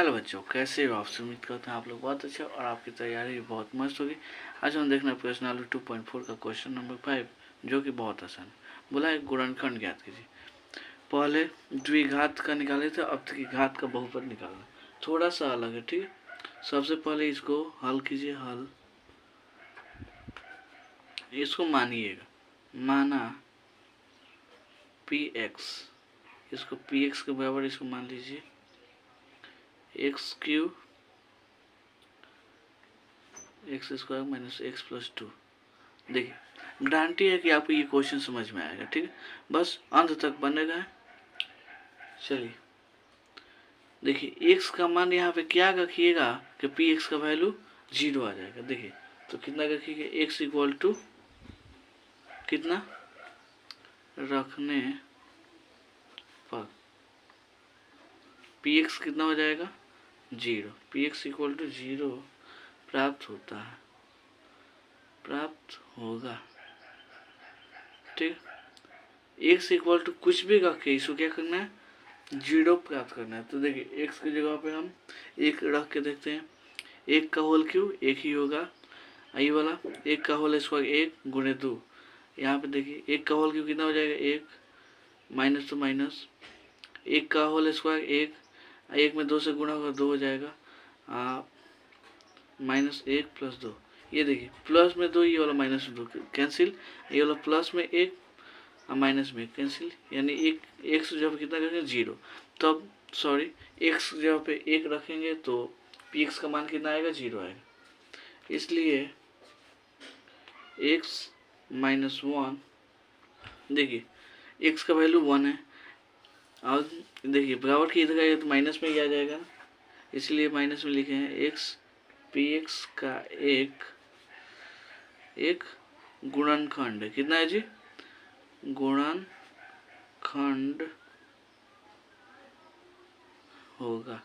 Hello बच्चों, कैसे हो आप? उम्मीद करते हैं आप लोग बहुत अच्छे और आपकी तैयारी भी बहुत मस्त होगी। आज हम देखना प्रश्न आलू 2.4 का क्वेश्चन नंबर 5, जो कि बहुत आसान है। बोला है गुणनखंड ज्ञात कीजिए। पहले द्विघात का निकाले थे, अब घात का बहुपद निकालना थोड़ा सा अलग है, ठीक है। सबसे पहले इसको हल कीजिए। हल इसको मानिएगा, माना px, इसको px के बराबर इसको मान लीजिए x cube x square minus x plus 2। देखिए गारंटी है कि आपको ये क्वेश्चन समझ में आएगा, ठीक है। बस अंत तक बनेगा। चलिए देखिए x का मान यहाँ पे क्या रखिएगा कि px का वैल्यू 0 आ जाएगा। देखिए तो कितना रखिएगा, x इक्वल टू कितना रखने पर px कितना हो जाएगा 0। px इक्वल टू 0 प्राप्त होता है, प्राप्त होगा, ठीक। x इक्वल टू कुछ भी रख के इसको क्या करना है, 0 प्राप्त करना है। तो देखिए x की जगह पे हम एक रख के देखते हैं। एक का होल क्यों, एक ही होगा। आई वाला एक का होल स्क्वायर एक गुणे 2। यहाँ पे देखिए एक का होल क्यों कितना हो जाएगा, एक माइनस तो माइनस, एक का होल स्क्वायर एक में 2 से गुणा होगा 2 हो जाएगा, माइनस 1 प्लस 2। ये देखिए प्लस में 2, ये वाला माइनस 2 कैंसिल, ये वाला प्लस में 1 और माइनस में कैंसिल, यानी एक एक्स जब कितना करेंगे 0, तब सॉरी एक्स जगह पे 1 रखेंगे तो px का मान कितना आएगा 0 आएगा। इसलिए x माइनस 1, देखिए x का वैल्यू 1 है और देखिए बराबर की इधर आएगा तो माइनस में ही आ जाएगा, इसलिए माइनस में लिखे हैं x px का एक गुणनखंड है। कितना है जी, गुणनखंड होगा।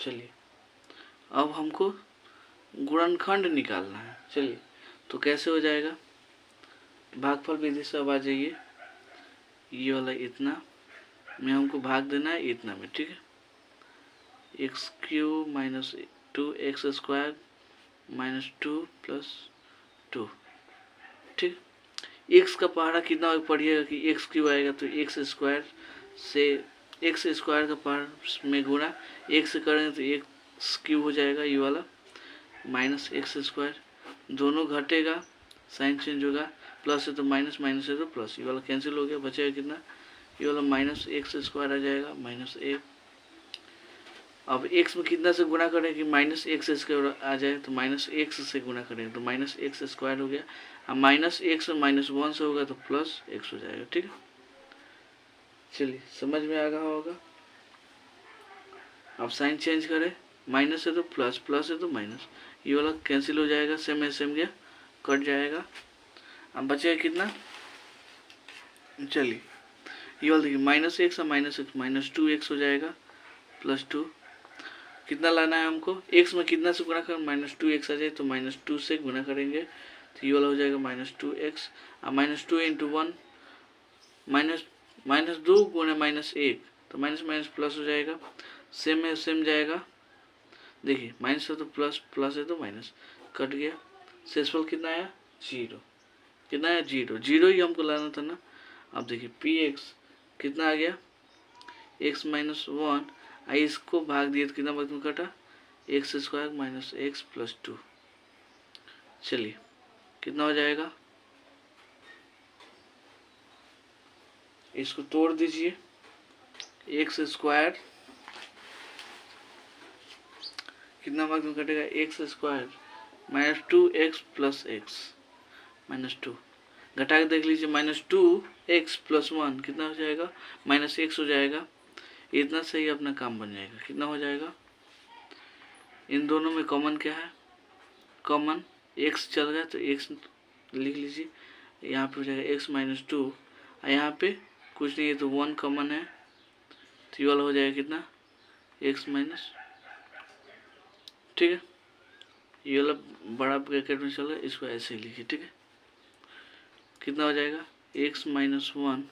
चलिए अब हमको गुणनखंड निकालना है। चलिए तो कैसे हो जाएगा, भागफल विधि से अब आ जाइए। ये वाला इतना में हमको भाग देना है इतना में, ठीक है। X cube minus 2x square minus 2 plus 2, ठीक। एक्स का पहाड़ा कितना पढ़िएगा कि एक्स क्यूब आएगा तो एक्स स्क्वायर से एक्स स्क्वायर का पहाड़ में गुणा एक से करेंगे तो एक्स क्यूब हो जाएगा, ये वाला माइनस एक्स स्क्वायर, दोनों घटेगा साइन चेंज होगा, प्लस है तो माइनस, माइनस है तो प्लस, ये वाला कैंसिल हो गया, बचेगा कितना, ये वाला माइनस एक्स स्क्वायर आ जाएगा माइनस 1। अब x में कितना से गुणा करें कि माइनस एक्स स्क्वायर आ जाए, तो माइनस एक्स से गुणा करें तो माइनस एक्स स्क्वायर हो गया। अब माइनस एक्स माइनस 1 से होगा तो प्लस एक्स हो जाएगा, ठीक है। चलिए समझ में आ गया होगा। अब साइन चेंज करें, माइनस है तो प्लस, प्लस है तो माइनस, ये वाला कैंसिल हो जाएगा, सेम है सेम गया, कट जाएगा। अब बचेगा कितना, चलिए ये वाला देखिए माइनस एक्स माइनस 2x हो जाएगा प्लस 2। कितना लाना है हमको, x में कितना से गुणा कर माइनस 2x आ जाए तो माइनस 2 से गुणा करेंगे तो ये वाला हो जाएगा माइनस 2x, और माइनस 2 इंटू 1 माइनस 2 गुणा माइनस 1 तो माइनस माइनस प्लस हो जाएगा, सेम है सेम जाएगा। देखिए माइनस है तो प्लस, प्लस है तो माइनस, कट गया। शेषफल कितना आया 0, कितना आया 0, 0 ही हमको लाना था ना। अब देखिए px कितना आ गया x माइनस 1, इसको भाग दिए तो कितना वक्त में कटा, x square minus x plus 2। चलिए कितना हो जाएगा, इसको तोड़ दीजिए, एक्स स्क्वायर कितना वक्त में कटेगा, x square minus 2x plus x minus 2, घटा के देख लीजिए माइनस 2x प्लस 1 कितना हो जाएगा, माइनस एक्स हो जाएगा। इतना सही अपना काम बन जाएगा। कितना हो जाएगा, इन दोनों में कॉमन क्या है, कॉमन x चल गया तो x लिख लीजिए, यहाँ पे हो जाएगा x माइनस 2, और यहाँ पे कुछ नहीं है तो 1 कॉमन है तो ये वाला हो जाएगा कितना, x माइनस, ठीक है। ये वाला बड़ा ब्रैकेट में चला, इसको ऐसे ही लिखिए, ठीक है। कितना हो जाएगा x माइनस 1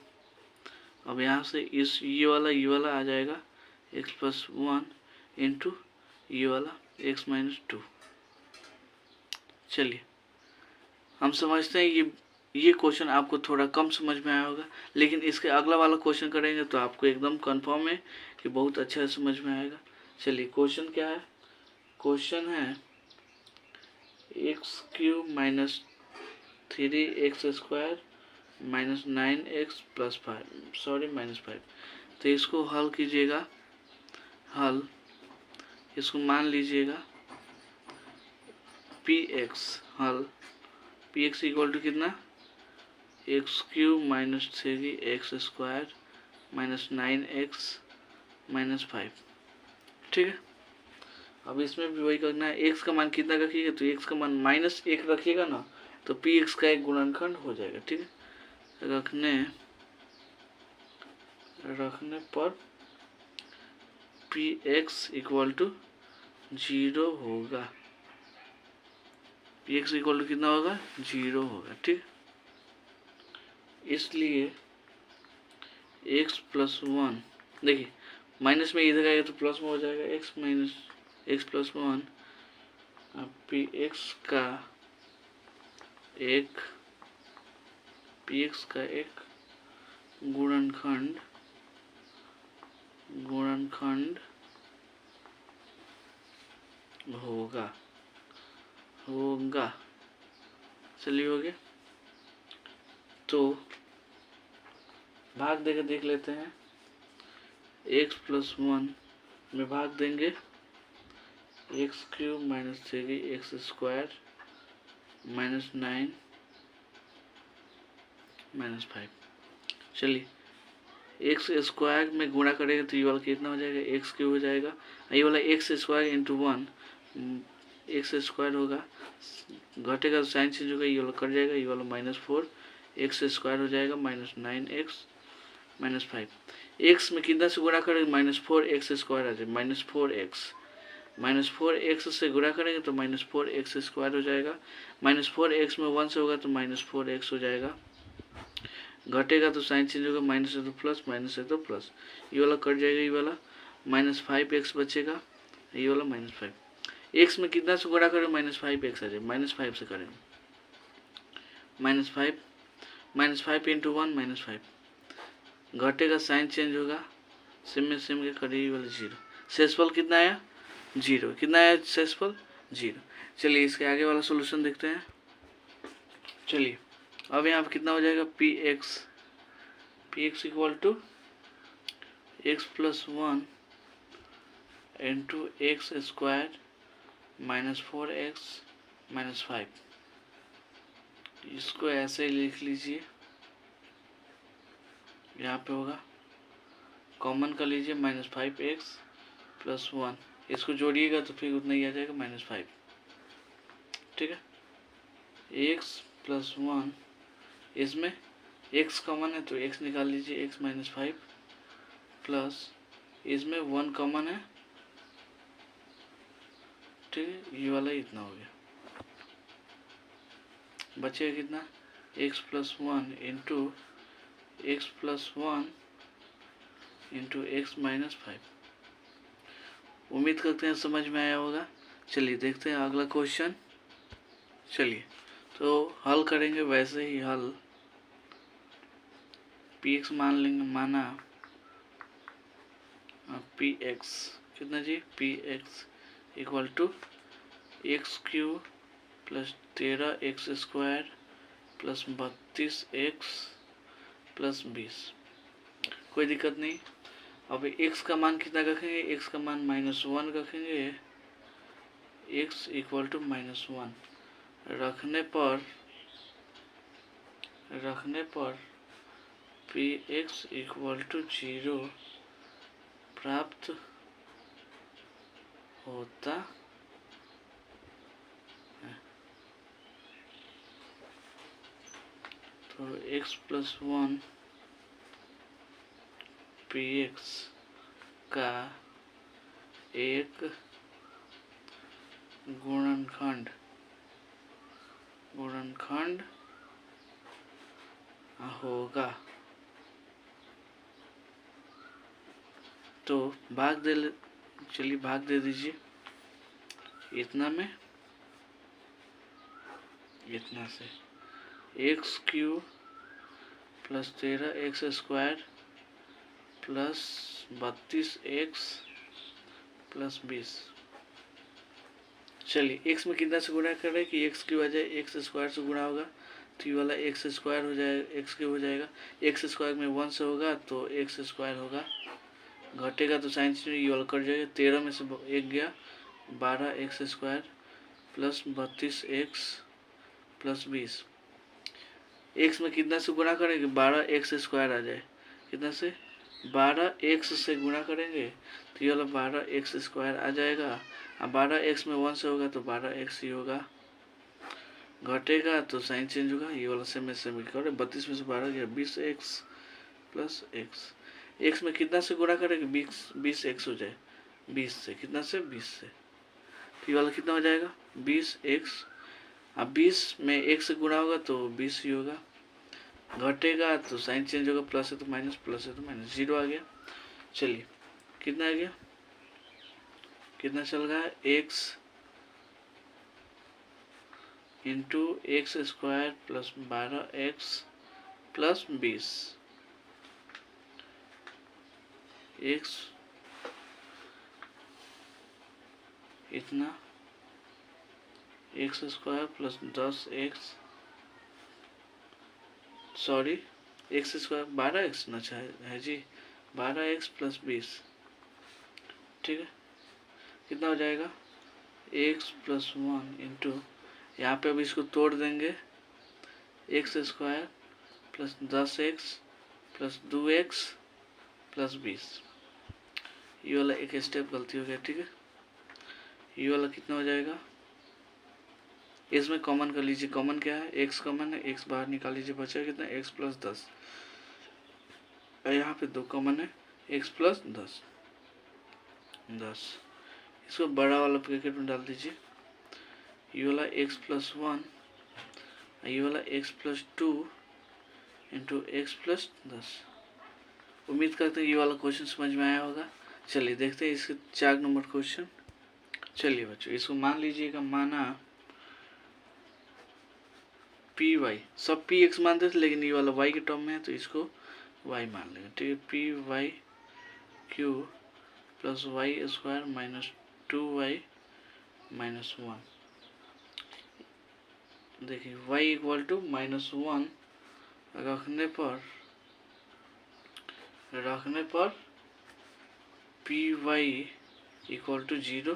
अब यहाँ से इस ये वाला आ जाएगा x+1 इंटू ये वाला x-2। चलिए हम समझते हैं ये क्वेश्चन आपको थोड़ा कम समझ में आया होगा, लेकिन इसके अगला वाला क्वेश्चन करेंगे तो आपको एकदम कंफर्म है कि बहुत अच्छा समझ में आएगा। चलिए क्वेश्चन क्या है? क्वेश्चन है x³ - 3x² - 9x + 5 तो इसको हल कीजिएगा। इसको मान लीजिएगा px हल px इक्वल टू कितना? x³ - 3x² - 9x - 5। ठीक है, अब इसमें भी वही करना है। x का मान कितना रखिएगा? तो x का मान -1 रखिएगा ना, तो px का एक गुणनखंड हो जाएगा। ठीक है, रखने पर px इक्वल टू 0 होगा। px इक्वल टू कितना होगा? 0 होगा। ठीक, इसलिए x+1 देखिए माइनस में इधर आएगा तो प्लस में हो जाएगा। x+1 px का एक गुणनखंड होगा। चलिए हो गया, तो भाग देकर देख लेते हैं। x+1 में भाग देंगे x³ - 3x² - 9 - 5। चलिए x² में गुणा करेंगे तो ये वाला कितना हो जाएगा? x³ हो जाएगा। ये वाला x² इंटू 1 x² होगा, घटेगा तो साइन चेंज होगा, ये वाला कट जाएगा, ये वाला -4 x² हो जाएगा -9x - 5। x में कितना से गुणा करेंगे? -4x² आ जाए, -4x से गुणा करेंगे तो -4x² हो जाएगा। -4x में 1 से होगा तो -4x हो जाएगा, घटेगा तो साइन चेंज होगा, माइनस है तो प्लस, माइनस है तो प्लस, ये वाला कट जाएगा, ये वाला -5x बचेगा, ये वाला -5। x में कितना से गुणा करें? -5x आ जाए, -5 से करेंगे, -5 इंटू 1 -5, घटेगा साइन चेंज होगा, सेम में सेम के करीब वाला 0। शेषफल कितना आया? 0। कितना आया शेषफल? 0। चलिए इसके आगे वाला सोल्यूशन देखते हैं। चलिए अब यहाँ पर कितना हो जाएगा? px equal to x+1 into x² -4x - 5। इसको ऐसे लिख लीजिए, यहाँ पे होगा, कॉमन कर लीजिए, -5x + 1, इसको जोड़िएगा तो फिर उतना ही आ जाएगा -5। ठीक है, x+1, इसमें x कॉमन है तो x निकाल लीजिए, x - 5 प्लस इसमें 1 कॉमन है। ठीक है, ये वाला इतना हो गया, बचेगा कितना? x+1 into x+1 into x - 5। उम्मीद करते हैं समझ में आया होगा। चलिए देखते हैं अगला क्वेश्चन। चलिए तो हल करेंगे वैसे ही हल। px मान लेंगे, माना px कितना जी? px equal to x³ + 13x² + 32x + 20। कोई दिक्कत नहीं। अब x का मान कितना रखेंगे? x का मान -1 रखेंगे, x इक्वल टू -1 रखने पर px इक्वल टू 0 प्राप्त होता है। तो x+1 px का एक गुणनखंड होगा। तो भाग दे, चलिए भाग दे दीजिए इतना में इतना से, x cube plus 13 x square plus 32 x plus 20। चलिए एक्स में कितना से गुणा करें कि एक्स की वजह एक्स स्क्वायर से गुणा होगा, तो ये वाला एक्स स्क्वायर हो जाएगा, एक्स क्यूब हो जाएगा। एक्स स्क्वायर में 1 से होगा तो एक्स स्क्वायर होगा, घटेगा तो साइन चिन्ह ये वाला कट जाएगा। 13 में से 1 गया, 12 x square plus 32 x plus 20। X में कितना से गुणा करेंगे, 12 एक्स स्क्वायर आ जाए, कितना से 12 एक्स से गुणा करेंगे तो ये वाला 12 एक्स स्क्वायर आ जाएगा। अब 12 एक्स में 1 से होगा तो 12 एक्स ही होगा, घटेगा तो साइन चेंज होगा, ये वाला सेम कर। 32 में से 12 गया, 20 एक्स प्लस एक्स। एक्स में कितना से गुणा करेंगे, 20 एक्स हो जाए, 20 से, कितना से 20 से, तो ये वाला कितना हो जाएगा 20 एक्स। अब 20 में 1 से गुणा होगा तो 20 ही होगा, घटेगा तो साइन चेंज होगा, प्लस है तो माइनस, प्लस है तो माइनस, 0 आ गया। चलिए कितना आ गया, कितना चल रहा है, x into x square plus 12 x plus 20, x इतना x square plus 10 x, sorry x square 12 x ना है जी, 12 एक्स प्लस 20, ठीक है। कितना हो जाएगा, एक्स प्लस 1 इंटू, यहाँ पे अब इसको तोड़ देंगे, x square plus 10 x plus 2 x plus 20। ये वाला एक स्टेप गलती हो गया, ठीक है। ये वाला कितना हो जाएगा, इसमें कॉमन कर लीजिए, कॉमन क्या है, एक्स कॉमन है, एक्स बाहर निकाल लीजिए, बचा कितना, एक्स प्लस 10, यहाँ पे 2 कॉमन है, एक्स प्लस 10, इसको बड़ा वाला ब्रैकेट में डाल दीजिए। ये वाला एक्स प्लस 1, ये वाला x plus 2 into x plus 10। उम्मीद करते हैं ये वाला क्वेश्चन समझ में आया होगा। चलिए देखते हैं इसके 4 नंबर क्वेश्चन। चलिए बच्चों इसको मान लीजिएगा, माना पी वाई, सब पी एक्स मानते थे लेकिन ये वाला वाई के टर्म में है तो इसको वाई मान लेंगे, ठीक है। P Y Q plus Y square minus 2y minus 1, देखिए y इक्वल टू -1 रखने पर पी वाई इक्वल टू 0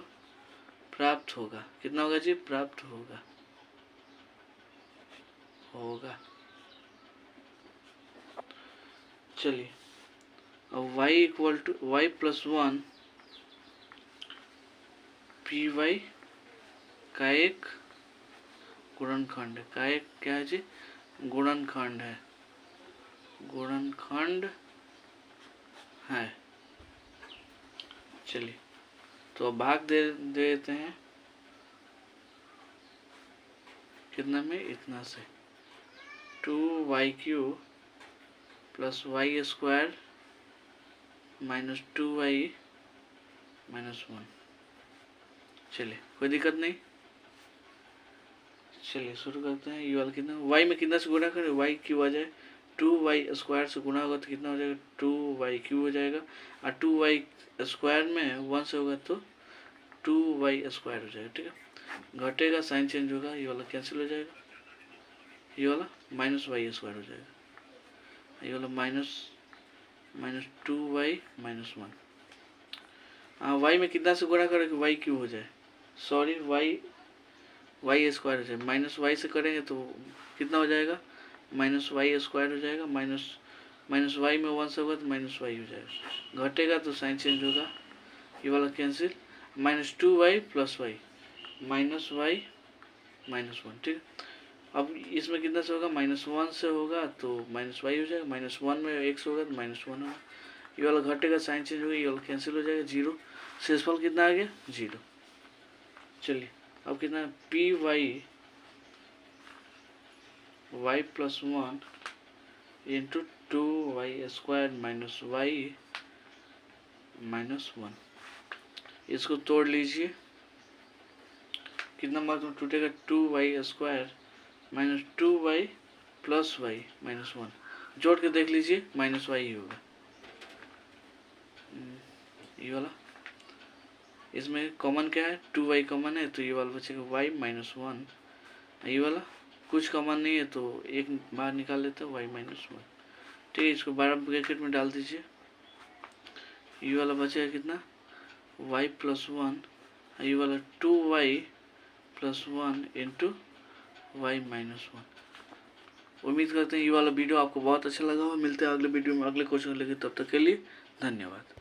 प्राप्त होगा। कितना होगा जी, प्राप्त होगा। चलिए अब y equal to Y plus 1 P Y का एक गुणनखंड है, का एक क्या है जी, गुणनखंड है, गुणनखंड है। चलिए तो अब भाग दे देते हैं, कितना में, इतना से, 2y³ plus Y square minus 2y minus 1। चलिए कोई दिक्कत नहीं, चलिए शुरू करते हैं। ये वाला कितना, y में कितना से गुणा करें, y³ आ जाए, 2y स्क्वायर से गुणा होगा तो कितना हो जाएगा, 2y³ हो जाएगा, और 2y स्क्वायर में 1 से होगा तो 2y स्क्वायर हो जाएगा, ठीक है। घटेगा साइन चेंज होगा, ये वाला कैंसिल हो जाएगा, ये वाला -y स्क्वायर हो जाएगा, ये वाला माइनस 2y माइनस 1। हाँ y में कितना से गुणा करें कि y³ हो जाए, सॉरी y स्क्वायर हो जाए, -y से करेंगे तो कितना हो जाएगा, -y स्क्वायर हो जाएगा, माइनस y में 1 से होगा तो -y हो जाएगा, घटेगा तो साइन चेंज होगा, ये वाला cancel, -2y plus y minus y minus 1, ठीक है। अब इसमें कितना से होगा, -1 से होगा तो -y हो जाएगा, -1 में x होगा तो -1 होगा, ये वाला घटेगा साइन चेंज होगा, ये वाला कैंसिल हो जाएगा, 0। शेषफल कितना आ गया, 0। चलिए अब कितना है, P Y Y plus 1 into 2y square minus Y -1। इसको तोड़ लीजिए, कितना मात्रा में टूटेगा, 2y² minus 2y plus y minus 1। जोड़ के देख लीजिए, -y ही होगा ये वाला। इसमें कॉमन क्या है, 2y कॉमन है तो ये वाला बचेगा y -1। ये वाला कुछ कॉमन नहीं है तो एक बाहर निकाल लेते हैं, y -1। ठीक है, इसको 12 ब्रैकेट में डाल दीजिए। ये वाला बचेगा कितना, y + 1, ये वाला 2y + 1 इंटू y -1। उम्मीद करते हैं ये वाला वीडियो आपको बहुत अच्छा लगा होगा। मिलते हैं अगले वीडियो में अगले क्वेश्चन लेके, तब तक के लिए धन्यवाद।